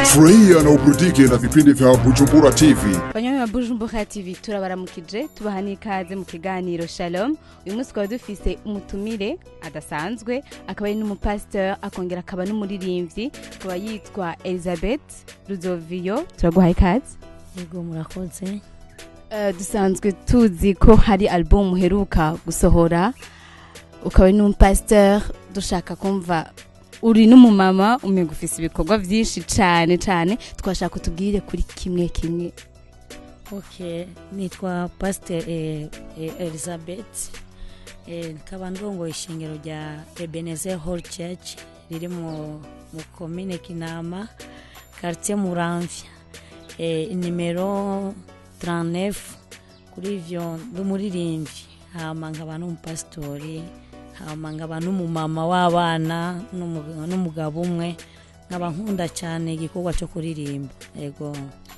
Furahia na uburudike na vipindi vya Bujumbura TV. Banywanyi ba Bujumbura TV turabaramukije tubaha n'ikaze mu kiganiro Shalom. Uyu munsi twaba dufise umutumire adasanzwe akaba ari n'umupasteur akongera akaba n'umuririmbyi akaba yitwa Elizabeth Ruzovio. Turaguha ikaze. Yego murakoze. Dusanzwe tuzi ko hari album muheruka gusohora ukaba ari n'umupasteur dushaka kumva uri n'umumama umegufise ibikorwa byinshi cyane twashaka kutubwire kuri kimwe. Okay, nitwa Pastor Elizabeth. Nkaba ndongo ishengero rya Ebenezer Whole Church riri mu commune Kinama, quartier Muramvya. Numero 39 kuri ivyo ndumuririmbyi hama nkaba n'umupastori hama nkaba n'umumama w'abana n'umugabo umwe nkaba nkunda cyane igikorwa cyo kuririmba. Yego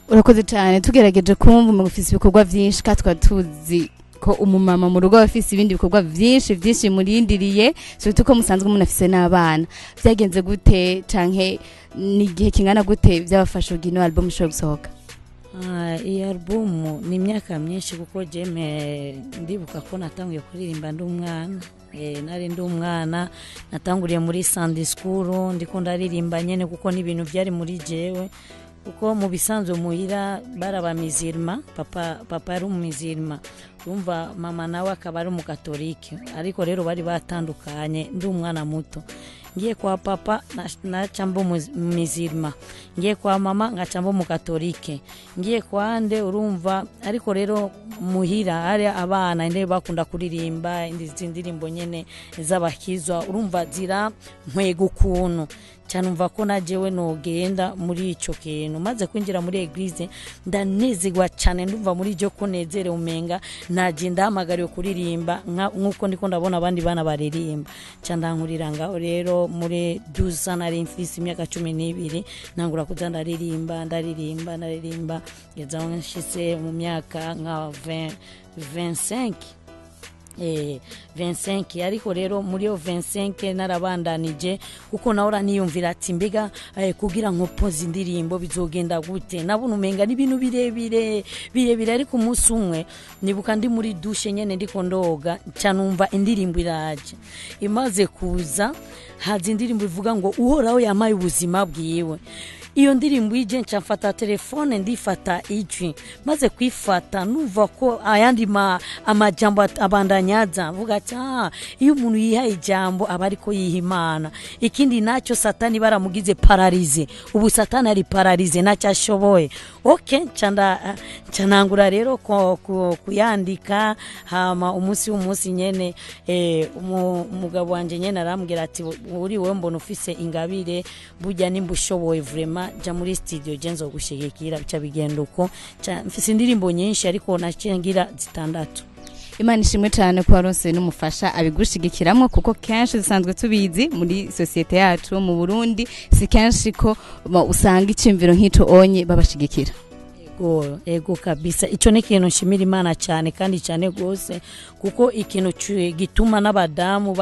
urakoze cyane tugerageje kumva umufisi ibikorwa byinshi katwa tuzi ko umumama mu rugo afise ibindi bikorwa byinshi murindiriye surtout ko musanzwe munafise n'abana. Byagenze gute canke ni gihe kingana gute byabafasha ugino album ishobora gusohoka? Iyi album ni imyaka myinshi kuko jeme ndibuka ko natanguye kuririmba ndi umwana. Nari ndi umwana natanguriye muri Sunday school ndiko ndaririmba nyene kuko ni ibintu byari muri jewe kuko mu bisanzwe muhira barabamizirma papa ari umuzirma umva mama nawe akaba ari umukatolike ariko rero bari batandukanye ndi umwana muto. Ngiye kwa papa nachamba umuzirma, ngiye kwa mama ngacamba umukatolike, ngiye kwa ande urumva ariko rero muhira ari abana inde bakunda kuririmba indirimbo nyene z'abakizwa urumva zira nkwego kuntu cyane umva ko najewe nogenda muri ico kintu maze kwinjira muri eglise ndanezerwa cyane ndumva muri jo kunezere umenga naje ndahamagariye kuririmba nkuko ndiko ndabona abandi bana baririmba cyandankurira ngaho rero muri 12 nari mfise imyaka 12 nangura kuza ndaririmba yazaho nshise mu myaka nka 25 ariko rero muri yo 25 narabandanije kuko naora niyumvira ati mbega kugira nkopoza indirimbo bizogenda gute nabona umenga n'ibintu birebire ariko umunsi umwe nibuka ndi muri douche nyene ndiko ndoga cyanumva indirimbo iraje imaze kuza hazi indirimbo ivuga ngo uhoraho yamaye ubuzima bwiwe. Iyo ndirimbo ije ncafata telefone ndifata ijwi maze kwifata nuva ko ayandi amajambo abandanyaza vuga ati iyo umuntu yiha ijambo aba ariko yihimana ikindi naco satani baramugize paralize ubu satani ari paralize nacyashoboye. Okay canangura rero kuyandika hama umunsi nyene umugabo wanje nyene arambwira ati uri we mbona ufise ingabire burya nimbushoboye vraiment ja muri studio genzo gushigikira bica bigenda uko mfise indirimbo nyinshi ariko nacengira zitandatu. Imana ishimwe cyane ko waronse n'umufasha abigushigikiramwe kuko kenshi zisanzwe tubizi muri societe yacu mu Burundi si kenshi ko usanga icimviro nk'ico onye babashigikira. Ego kabisa ico ne kintu nshimira Imana cyane kandi cyane gose kuko ikintu gituma n'abadamu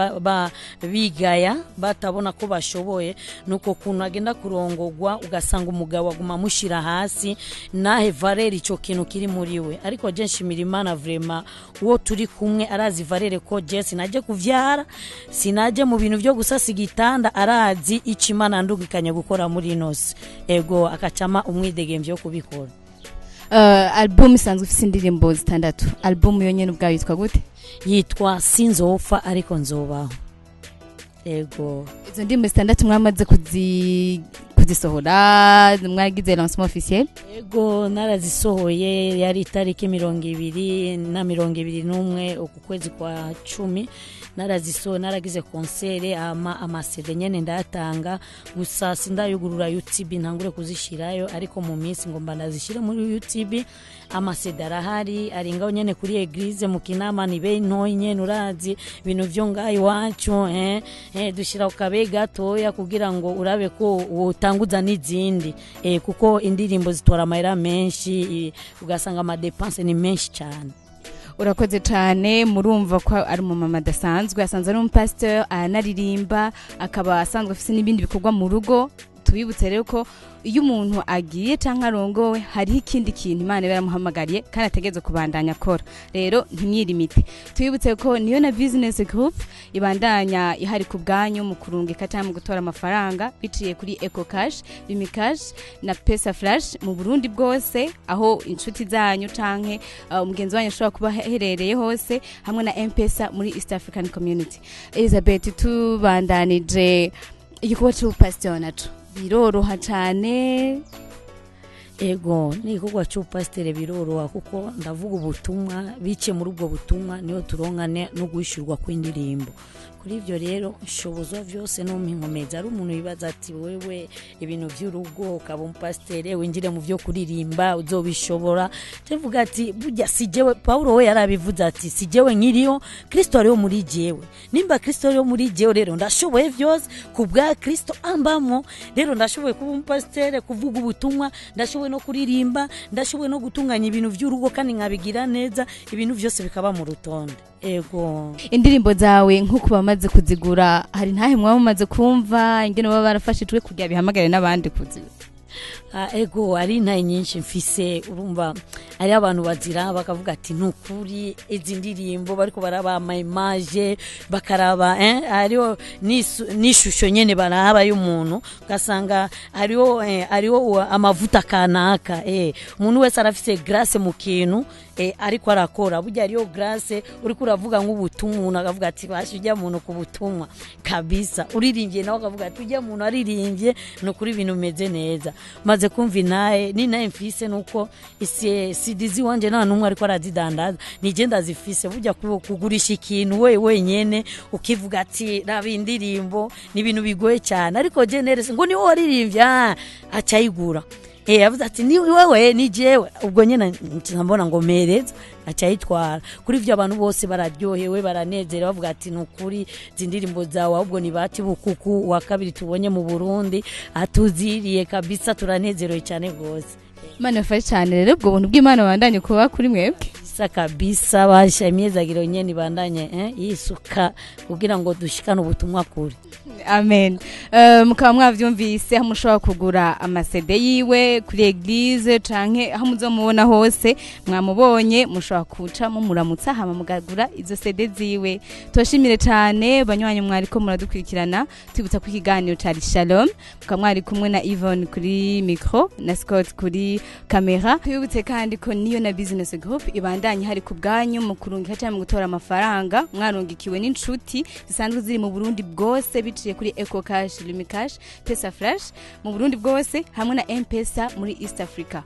bigaya batabona ko bashoboye nuko kuntu agenda kurongogwa ugasanga umugabo aguma mushira hasi nahe valere ico kintu kiri muri we ariko je nshimira Imana vraiment uwo turi kumwe arazi valere ko je sinaje kuvyara sinaje mu bintu byo gusasa igitanda arazi icimana ndugikanye gukora muri nose ego akacama umwidegembyo yo kubikora. Album isanzwe ifite indirimbo zitandatu. Album yonyene ubwayo yitwa gute? Yitwa Sinzopfa ariko nzobaho. Ego izo ndirimbo zitandatu mwamaze kuzisohora mwagize lancement officiel? Ego narazisohoye yari itariki 2021 ukwezi kwa 10 naragize concert amasede nyene ndatanga gusa sindayugurura YouTube ntangure kuzishirayo ariko mu minsi ngomba ndazishira muri YouTube amasede arahari aringaho nyene kuri eglise mu Kinama ni be ntoyi nyene urazi ibintu vyo ngayo wacu dushira ukabe gatoya kugira ngo urabe ko utanguza n'izindi kuko indirimbo zitora amahera menshi ugasanga ama dépenses ni menshi cyane. Urakoze cyane murumva ko ari mu mama dasanzwe asanzwe ari umupasteur anaririmba akaba asanzwe afite n'ibindi bikorwa mu rugo tubibutse rero ko iyo umuntu agiye canke arongowe hariho ikindi kintu Imana iba yaramuhamagariye kandi ategerezwa kubandanya akora. Rero ntimyirimite. Tubibutse ko niyo na business group ibandanya ihari ku bwanyu mu kurungika cyangwa mu gutora amafaranga biciye kuri Eco Cash, Bimi Cash na Pesa Flash mu Burundi bwose, aho inshuti zanyu canke umugenzi wanyu ashobora kuba herereye hose, hamwe na M-Pesa muri East African Community. Elizabeth, tubandanije igikorwa cy'ubupasiteri naco biroroha cyane. Ego ni igikorwa cy'ubupasiteri biroroha kuko ndavuga ubutumwa, bice muri ubwo butumwa niyo turonkane no guhishurwa kw'indirimbo. Kuri ivyo rero shobozwa vyose no mpinkomeza. Ari umuntu yibaza ati wewe ibintu vy'urugo ukaba umupasiteri winjire mu vyo kuririmba uzobishobora. Tuvuga ati burya sijewe, Paulo we yarabivuze ati sijewe nkiriyo, Kristo ariyo muri jewe. Nimba Kristo ariyo muri jewe rero ndashoboye vyose kubwa Kristo ambamo. Rero ndashoboye kuba umupasiteri, kuvuga ubutumwa, ndashoboye no kuririmba, ndashoboye no gutunganya ibintu vy'urugo kandi nkabigira neza, ibintu vyose bikaba mu rutonde. Ego indirimbo zawe nkuko bamaze kuzigura, hari ntahe mwaba mumaze kumva ingene baba barafashijwe kugira bihamagare n'abandi kuzigura? Ego ari ntaye nyinshi mfise, urumva ari abantu bazira bakavuga ati nukuri izi ndirimbo bariko baraba ama image bakaraba ariyo nishusho nyene baraba y'umuntu, ugasanga ariyo amavuta kanaka umuntu wese arafise grace mu kintu ariko arakora. Burya ariyo grace uriko uravuga nk'ubutumwa, umuntu akavuga ati bashijya muntu ku butumwa kabisa, uririmbye nawe akavuga ati ujya muntu aririmbye no kuri ibintu meze neza. Maze kumva ni naye mfise nuko sidizi wanje nta numwe ariko arazidandaza, nije ndazifise. Burya kugurisha ikintu wenyene ukivuga ati raba indirimbo ni ibintu bigoye cyane, ariko generese ngo ni wowe waririmbye acayigura. Yavuze ati ni wewe ni jewe, ubwo nyene ntambona ngo mereza acayitwara. Kuri ivyo abantu bose bararyohewe baranezera bavuga ati nukuri zindirimbo zawe ahubwo ni bati bukuku wa kabiri tubonye mu Burundi atuziriye kabisa, turanezerewe cyane gose. Imana yafashe cyane rero ubwo buntu bw'Imana bandanye kuba kuri mwebwe kabisa, basha imyezagiro nyene bandanye yisuka kugira ngo dushikane ubutumwa kuri. Amen. Mukaba mwavyumvise aho mushobora kugura amasede yiwe kuri eglise canke aho muzomubona hose mwamubonye, mushobora kuca muramutsa hama mugagura izo sede ziwe. Toshimire cyane banywanyi mwariko muradukurikirana, tubutsa ku kiganiro cari Shalom, mukaba mwari kumwe na Yvonne kuri micro na Scott kuri kamera. Tubutse kandi ko niyo na business group ibandanye hari ku bwanyu mu kurungika cyangwa mu gutora amafaranga, mwarungikiwe n'inshuti zisanzwe ziri mu Burundi bwose biciye kuri Eco Cash, Bimi Cash, Pesa Flash mu Burundi bwose, hamwe na M-Pesa muri East Africa.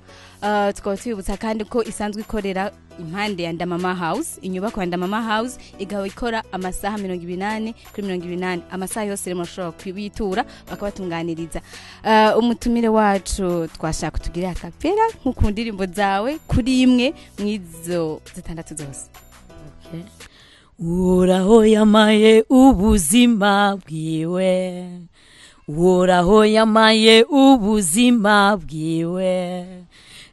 Tukaba tubibutsa kandi ko isanzwe ikorera impande ya Ndamama House, inyubako ya Ndamama House igaho ikora amasaha 28 kuri 28, amasaha yose rero mushobora kwibitura bakabatunganiriza. Umutumire wacu twashaka kutugira akapera nkuko ndirimbo zawe kuri imwe mwizo zitandatu zose. Okay. Uhoraho yamaye ubuzima bwiwe, uhoraho yamaye ubuzima bwiwe,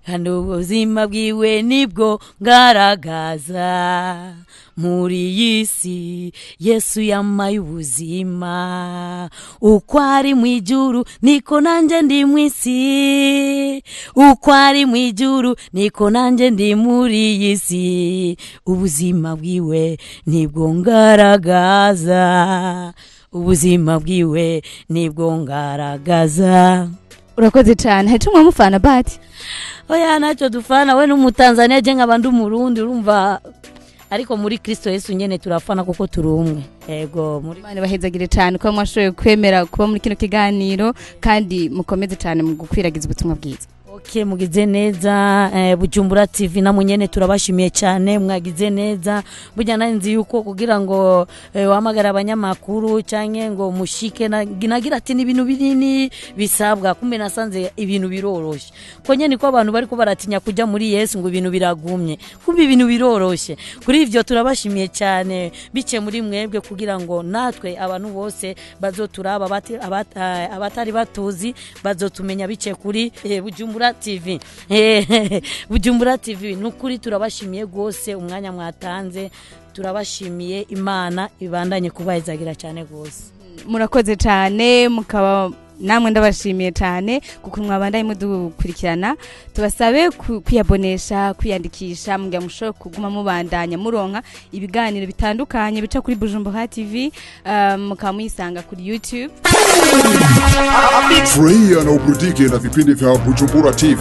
kandi ubuzima bwiwe nibwo ngaragaza muri yisi. Yesu yamaye ubuzima, uko ari mu ijuru niko nanje ndi mu isi, uko ari mu ijuru niko nanje ndi muri yisi. Ubuzima bwiwe nibwo ngaragaza, ubuzima bwiwe nibwo ngaragaza. Urakoze cyane. Hari tumwe mufana bati oya nacho dufana we n'umutanzania je nk'abandi umurundi, urumva ariko muri Kristo Yesu nyene turafana kuko turumwe. Ego muri Imana bahezagire cyane ko mwashoboye kwemera kuba muri kino kiganiro, kandi mukomeze cyane mu gukwiragiza ubutumwa bwiza. Okay, mugize neza. Bujumbura TV namwe nyene turabashimiye cyane, mwagize neza. Burya nanzi yuko kugira ngo wamagara abanyamakuru canke ngo mushike nagira ati n'ibintu binini bisabwa, kumbe nasanze ibintu biroroshe. Ko nyene ko abantu bari ko baratinya kuja muri Yesu ngo ibintu biragumye, kumbe ibintu biroroshe. Kuri ivyo turabashimiye cyane bice muri mwebwe kugira ngo natwe abantu bose bazoturaba abatari batuzi bazotumenya bice kuri Bujumbura TV. Bujumbura TV nukuri turabashimiye gose umwanya mwatanze, turabashimiye. Imana ibandanye kubahezagira cyane gose. Murakoze cyane, mukaba namwe ndabashimiye cyane kuko mwabandaye mudukurikirana tubasabe kwiyabonesha kwiyandikisha mugiye mushobora kuguma mubandanya muronka ibiganiro bitandukanye bica kuri Bujumbura TV mukamuyisanga kuri YouTube. Furahia na uburudike na vipindi vya Bujumbura TV.